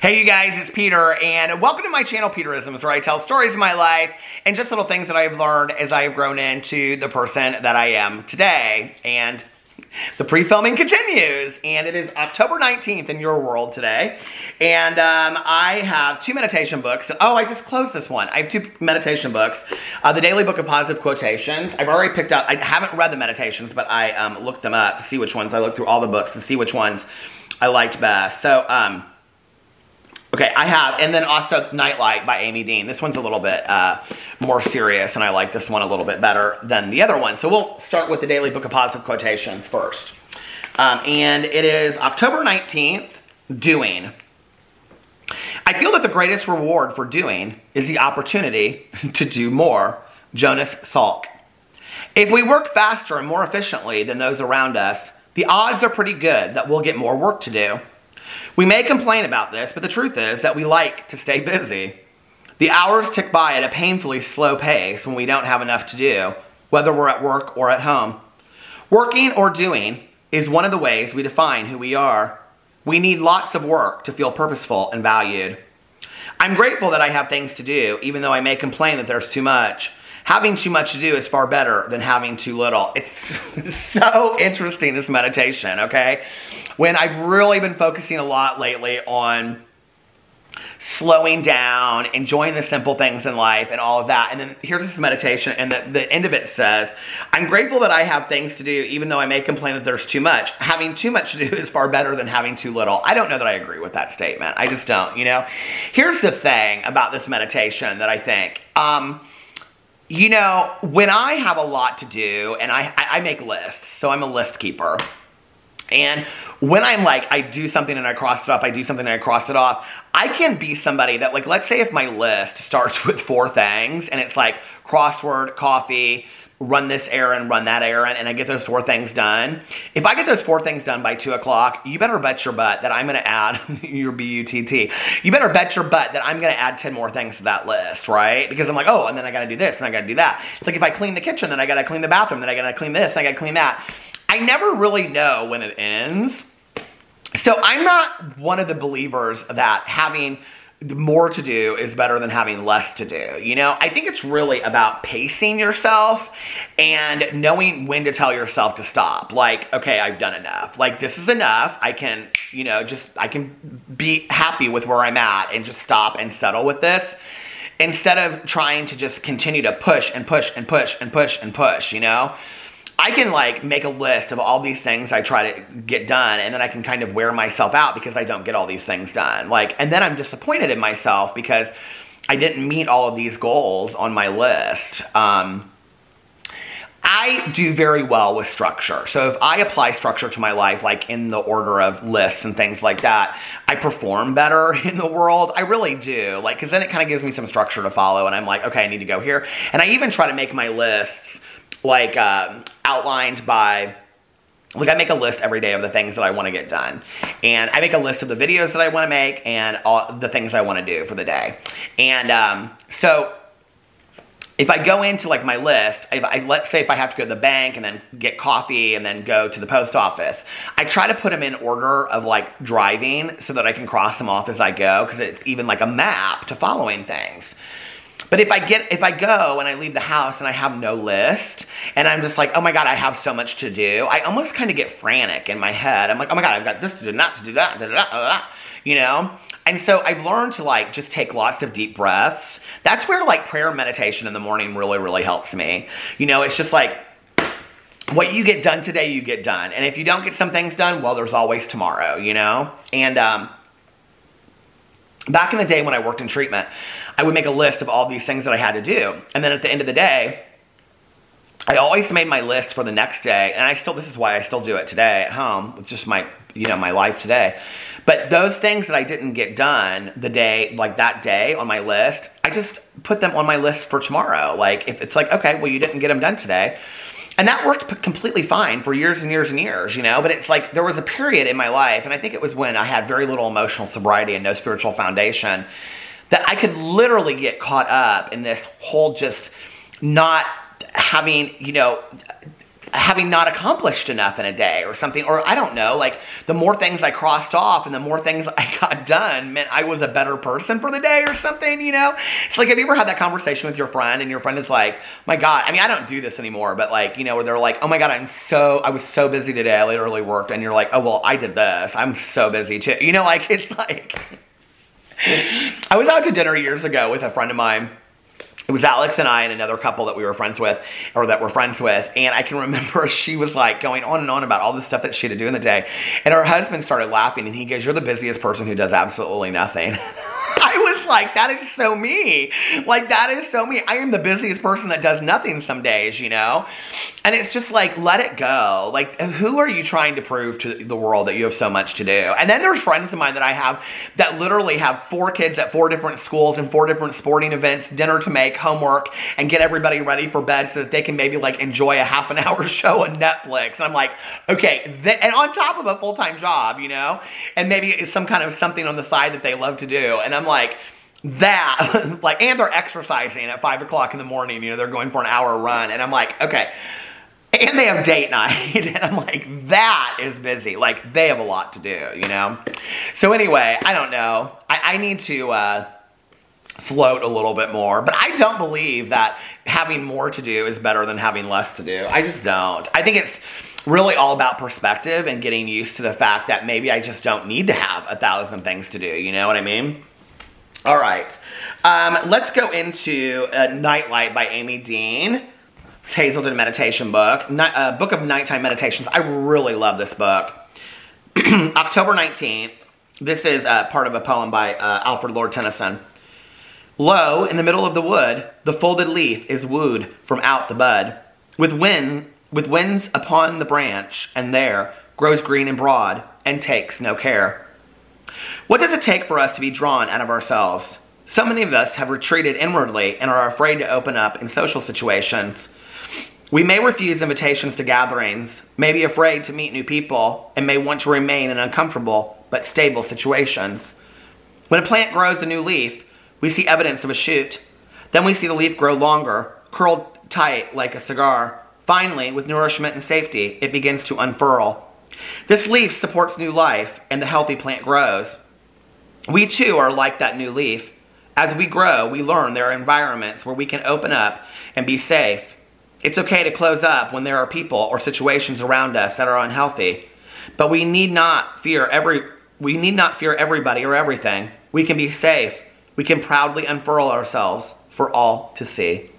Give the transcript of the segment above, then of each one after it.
Hey you guys, it's Peter, and welcome to my channel, Peterisms, where I tell stories of my life and just little things that I've learned as I have grown into the person that I am today. And the pre-filming continues, and it is October 19th in your world today. And I have two meditation books. Oh, I just closed this one. I have two meditation books. The Daily Book of Positive Quotations. I've already picked out, I haven't read the meditations, but I looked them up to see which ones. I looked through all the books to see which ones I liked best. So, okay, I have, and then also Nightlight by Amy Dean. This one's a little bit more serious, and I like this one a little bit better than the other one. So we'll start with the Daily Book of Positive Quotations first. And it is October 19th, Doing. I feel that the greatest reward for doing is the opportunity to do more. Jonas Salk. If we work faster and more efficiently than those around us, the odds are pretty good that we'll get more work to do. We may complain about this, but the truth is that we like to stay busy. The hours tick by at a painfully slow pace when we don't have enough to do, whether we're at work or at home. Working or doing is one of the ways we define who we are. We need lots of work to feel purposeful and valued. I'm grateful that I have things to do, even though I may complain that there's too much. Having too much to do is far better than having too little. It's so interesting, this meditation, okay? When I've really been focusing a lot lately on slowing down, enjoying the simple things in life and all of that. And then here's this meditation, and the end of it says, I'm grateful that I have things to do, even though I may complain that there's too much. Having too much to do is far better than having too little. I don't know that I agree with that statement. I just don't, you know? Here's the thing about this meditation that I think, you know, when I have a lot to do, and I make lists, so I'm a list keeper. And when I'm like, I do something and I cross it off, I do something and I cross it off, I can be somebody that, like, let's say if my list starts with 4 things, and it's like crossword, coffee, run this errand, run that errand, and I get those 4 things done. If I get those 4 things done by 2 o'clock, you better bet your butt that I'm going to add, your B-U-T-T, you better bet your butt that I'm going to add 10 more things to that list, right? Because I'm like, oh, and then I got to do this, and I got to do that. It's like if I clean the kitchen, then I got to clean the bathroom, then I got to clean this, and I got to clean that. I never really know when it ends. So I'm not one of the believers that having more to do is better than having less to do. You know, I think it's really about pacing yourself and knowing when to tell yourself to stop. Like, okay, I've done enough. Like, this is enough. I can, you know, I can be happy with where I'm at and just stop and settle with this, instead of trying to just continue to push and push and push and push and push, you know? I can, like, make a list of all these things I try to get done, and then I can kind of wear myself out because I don't get all these things done. Like, and then I'm disappointed in myself because I didn't meet all of these goals on my list. I do very well with structure. So if I apply structure to my life, like in the order of lists and things like that, I perform better in the world. I really do. Like, because then it kind of gives me some structure to follow, and I'm like, okay, I need to go here. And I even try to make my lists like outlined by, like, I make a list every day of the things that I want to get done. And I make a list of the videos that I want to make and all the things I want to do for the day. And so if I go into, like, my list, let's say if I have to go to the bank and then get coffee and then go to the post office, I try to put them in order of, like, driving so that I can cross them off as I go, because it's even like a map to following things. But if I go and I leave the house and I have no list, and I'm just like, oh my God, I have so much to do, I almost kind of get frantic in my head. I'm like, oh my God, I've got this to do, not to do that, da, da, da, da, da, you know? And so I've learned to, like, just take lots of deep breaths. That's where, like, prayer and meditation in the morning really, really helps me. You know, it's just like, what you get done today, you get done. And if you don't get some things done, well, there's always tomorrow, you know? And back in the day when I worked in treatment, I would make a list of all these things that I had to do. And then at the end of the day, I always made my list for the next day. And this is why I still do it today at home. It's just my, you know, my life today. But those things that I didn't get done the day, like that day on my list, I just put them on my list for tomorrow. Like, if it's like, okay, well, you didn't get them done today. And that worked completely fine for years and years and years, you know? But it's like, there was a period in my life, and I think it was when I had very little emotional sobriety and no spiritual foundation, that I could literally get caught up in this whole just not having, you know, having not accomplished enough in a day or something, or I don't know, like the more things I crossed off and the more things I got done meant I was a better person for the day or something, you know? It's like, have you ever had that conversation with your friend and your friend is like, my God, I mean, I don't do this anymore, but like, you know, where they're like, oh my God, I was so busy today, I literally worked, and you're like, oh, well, I did this, I'm so busy too. You know, like, it's like, I was out to dinner years ago with a friend of mine. It was Alex and I and another couple that we were friends with, or that we're friends with, and I can remember she was like going on and on about all the stuff that she had to do in the day, and her husband started laughing, and he goes, you're the busiest person who does absolutely nothing. I was like, that is so me. Like, that is so me. I am the busiest person that does nothing some days, you know? And it's just like, let it go. Like, who are you trying to prove to the world that you have so much to do? And then there's friends of mine that I have that literally have 4 kids at 4 different schools and 4 different sporting events, dinner to make, homework, and get everybody ready for bed so that they can maybe like enjoy a half an hour show on Netflix. And I'm like, okay, and on top of a full-time job, you know? And maybe some kind of something on the side that they love to do. And I'm like, that, like, and they're exercising at 5 o'clock in the morning, you know, they're going for an hour run. And I'm like, okay. And they have date night. And I'm like, that is busy. Like, they have a lot to do, you know? So anyway, I don't know. I need to float a little bit more. But I don't believe that having more to do is better than having less to do. I just don't. I think it's really all about perspective and getting used to the fact that maybe I just don't need to have 1,000 things to do. You know what I mean? All right. Let's go into Nightlight by Amy Dean. Hazelden meditation book. Book of Nighttime Meditations. I really love this book. October 19th. This is part of a poem by Alfred Lord Tennyson. Lo, in the middle of the wood, the folded leaf is wooed from out the bud. With winds upon the branch, and there grows green and broad, and takes no care. What does it take for us to be drawn out of ourselves? So many of us have retreated inwardly and are afraid to open up in social situations. We may refuse invitations to gatherings, may be afraid to meet new people, and may want to remain in uncomfortable but stable situations. When a plant grows a new leaf, we see evidence of a shoot. Then we see the leaf grow longer, curled tight like a cigar. Finally, with nourishment and safety, it begins to unfurl. This leaf supports new life, and the healthy plant grows. We too are like that new leaf. As we grow, we learn there are environments where we can open up and be safe. It's okay to close up when there are people or situations around us that are unhealthy. But we need not fear everybody or everything. We can be safe. We can proudly unfurl ourselves for all to see.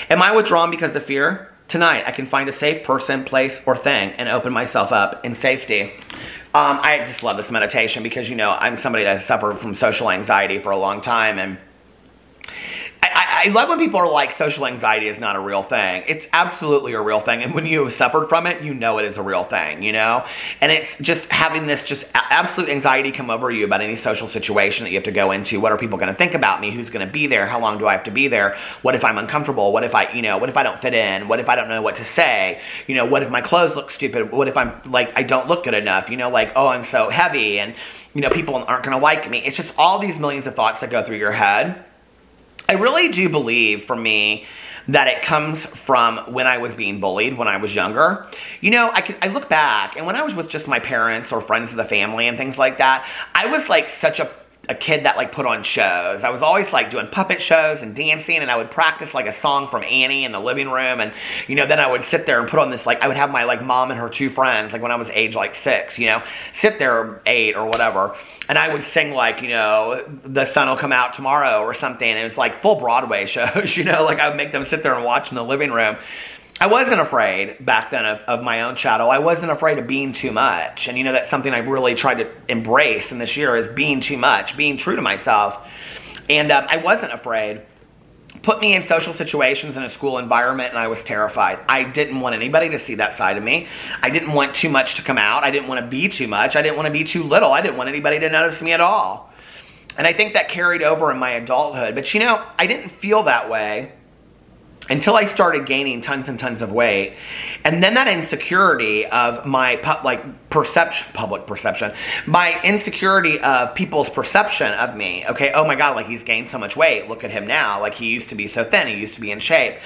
Am I withdrawn because of fear? Tonight, I can find a safe person, place, or thing and open myself up in safety. I just love this meditation because, you know, I'm somebody that has suffered from social anxiety for a long time, and I love when people are like, social anxiety is not a real thing. It's absolutely a real thing, and when you have suffered from it, you know it is a real thing, you know? And it's just having this just absolute anxiety come over you about any social situation that you have to go into. What are people going to think about me? Who's going to be there? How long do I have to be there? What if I'm uncomfortable? What if I don't fit in? What if I don't know what to say? You know, what if my clothes look stupid? What if I'm like, I don't look good enough? You know, like, oh, I'm so heavy, and, you know, people aren't going to like me. It's just all these millions of thoughts that go through your head. I really do believe, for me, that it comes from when I was being bullied when I was younger. You know, I look back, and when I was with just my parents or friends of the family and things like that, I was like such a kid that like put on shows. I was always like doing puppet shows and dancing, and I would practice like a song from Annie in the living room, and, you know, then I would sit there and put on this, like, I would have my like mom and her 2 friends, like when I was age like 6, you know, sit there, 8 or whatever, and I would sing like, you know, The Sun Will Come Out Tomorrow or something. And it was like full Broadway shows, you know, like I would make them sit there and watch in the living room. I wasn't afraid back then of my own shadow. I wasn't afraid of being too much. And, you know, that's something I really tried to embrace in this year, is being too much, being true to myself. And I wasn't afraid. Put me in social situations in a school environment, and I was terrified. I didn't want anybody to see that side of me. I didn't want too much to come out. I didn't want to be too much. I didn't want to be too little. I didn't want anybody to notice me at all. And I think that carried over in my adulthood. But, you know, I didn't feel that way until I started gaining tons and tons of weight. And then that insecurity of my public perception, my insecurity of people's perception of me. Okay, oh my God, like he's gained so much weight. Look at him now. Like he used to be so thin. He used to be in shape.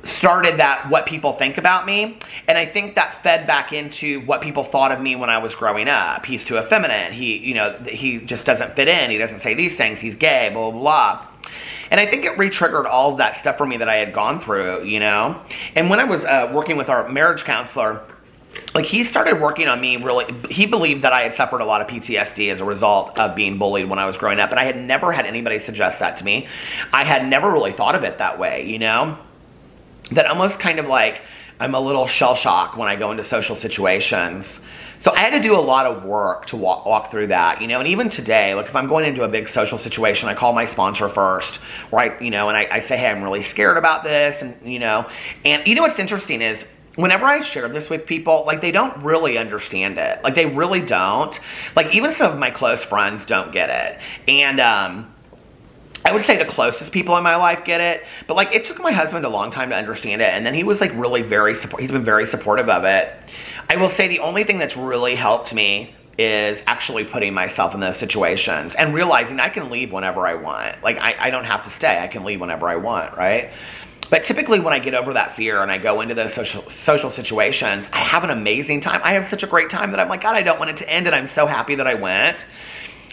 started that what people think about me, and I think that fed back into what people thought of me when I was growing up. He's too effeminate. He just doesn't fit in. He doesn't say these things. He's gay, blah, blah, blah. And I think it re-triggered all of that stuff for me that I had gone through, you know? And when I was working with our marriage counselor, like, he started working on me really. He believed that I had suffered a lot of PTSD as a result of being bullied when I was growing up, and I had never had anybody suggest that to me. I had never really thought of it that way, you know? That almost kind of like I'm a little shell-shocked when I go into social situations. So I had to do a lot of work to walk through that, you know, and even today, like if I'm going into a big social situation, I call my sponsor first, right, you know, and I say, hey, I'm really scared about this, and you know what's interesting is, whenever I share this with people, like, they don't really understand it. Like, they really don't. Like, even some of my close friends don't get it. And, I would say the closest people in my life get it, but like, it took my husband a long time to understand it, and then he was like really he's been very supportive of it. I will say the only thing that's really helped me is actually putting myself in those situations and realizing I can leave whenever I want. Like, I don't have to stay. I can leave whenever I want, right? But typically when I get over that fear and I go into those social situations, I have an amazing time. I have such a great time that I'm like, God, I don't want it to end, and I'm so happy that I went.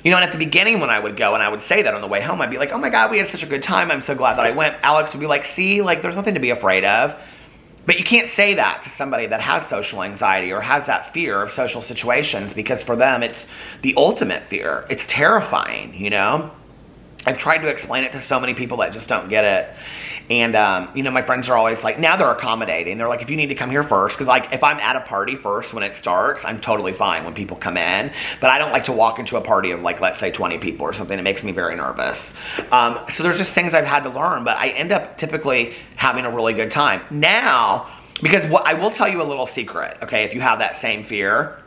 You know, and at the beginning when I would go and I would say that on the way home, I'd be like, oh my God, we had such a good time. I'm so glad that I went. Alex would be like, see, like, there's nothing to be afraid of. But you can't say that to somebody that has social anxiety or has that fear of social situations, because for them, it's the ultimate fear. It's terrifying, you know? I've tried to explain it to so many people that just don't get it. And, you know, my friends are always like, now they're accommodating. They're like, if you need to come here first, because like, if I'm at a party first when it starts, I'm totally fine when people come in. But I don't like to walk into a party of like, let's say 20 people or something. It makes me very nervous. So there's just things I've had to learn, but I end up typically having a really good time. Now, because what I will tell you a little secret, okay, if you have that same fear,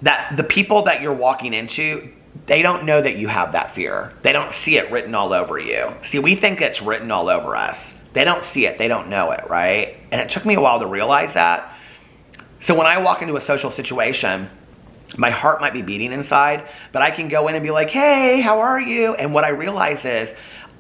that the people that you're walking into, they don't know that you have that fear. They don't see it written all over you. See, we think it's written all over us. They don't see it. They don't know it, right? And it took me a while to realize that. So when I walk into a social situation, my heart might be beating inside, but I can go in and be like, hey, how are you? And what I realize is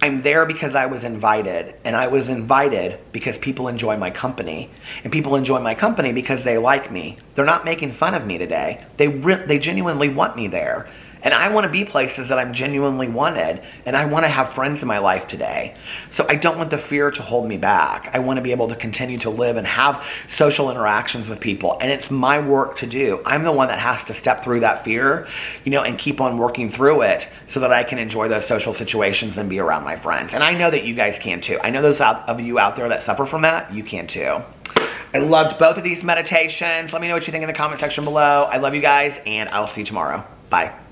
I'm there because I was invited, and I was invited because people enjoy my company, and people enjoy my company because they like me. They're not making fun of me today. They genuinely want me there. And I want to be places that I'm genuinely wanted, and I want to have friends in my life today. So I don't want the fear to hold me back. I want to be able to continue to live and have social interactions with people, and it's my work to do. I'm the one that has to step through that fear, you know, and keep on working through it so that I can enjoy those social situations and be around my friends. And I know that you guys can too. I know those of you out there that suffer from that, you can too. I loved both of these meditations. Let me know what you think in the comment section below. I love you guys, and I'll see you tomorrow. Bye.